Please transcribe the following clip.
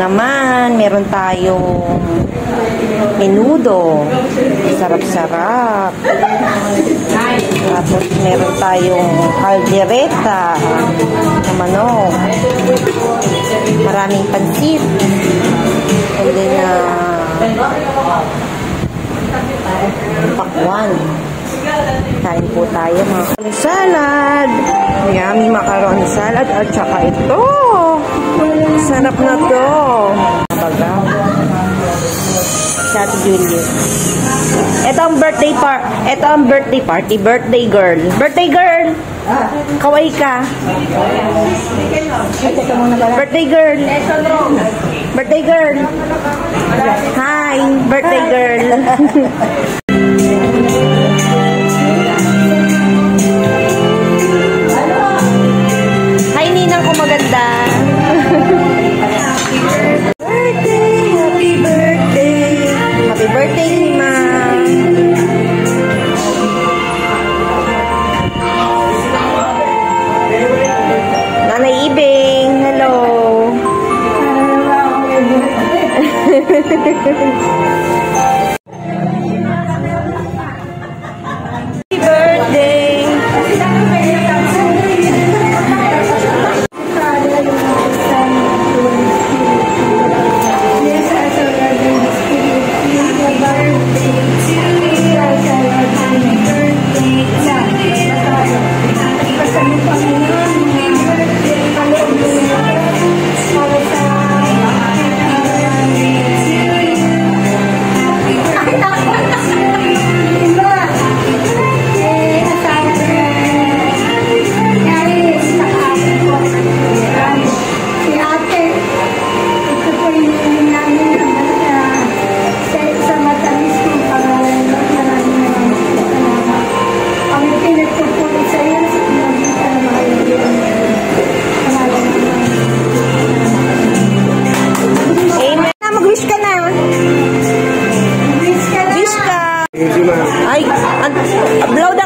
naman, meron tayong menudo. Sarap-sarap. Tapos meron tayong caldereta na manok. Maraming pansit. And then, pakwan. Kain po tayo mga salad. Yummy macaroni salad. At saka ito. Sarap na to. Baga. Sa Ate Julius. Ito ang birthday party. Birthday girl. Birthday girl! Kaway ka. Birthday girl. Birthday girl. Hi, birthday girl. Hi, ninang ko maganda. Happy birthday. Happy birthday, Ma. Nanay Ibing, hello. Happy birthday. Ay, blow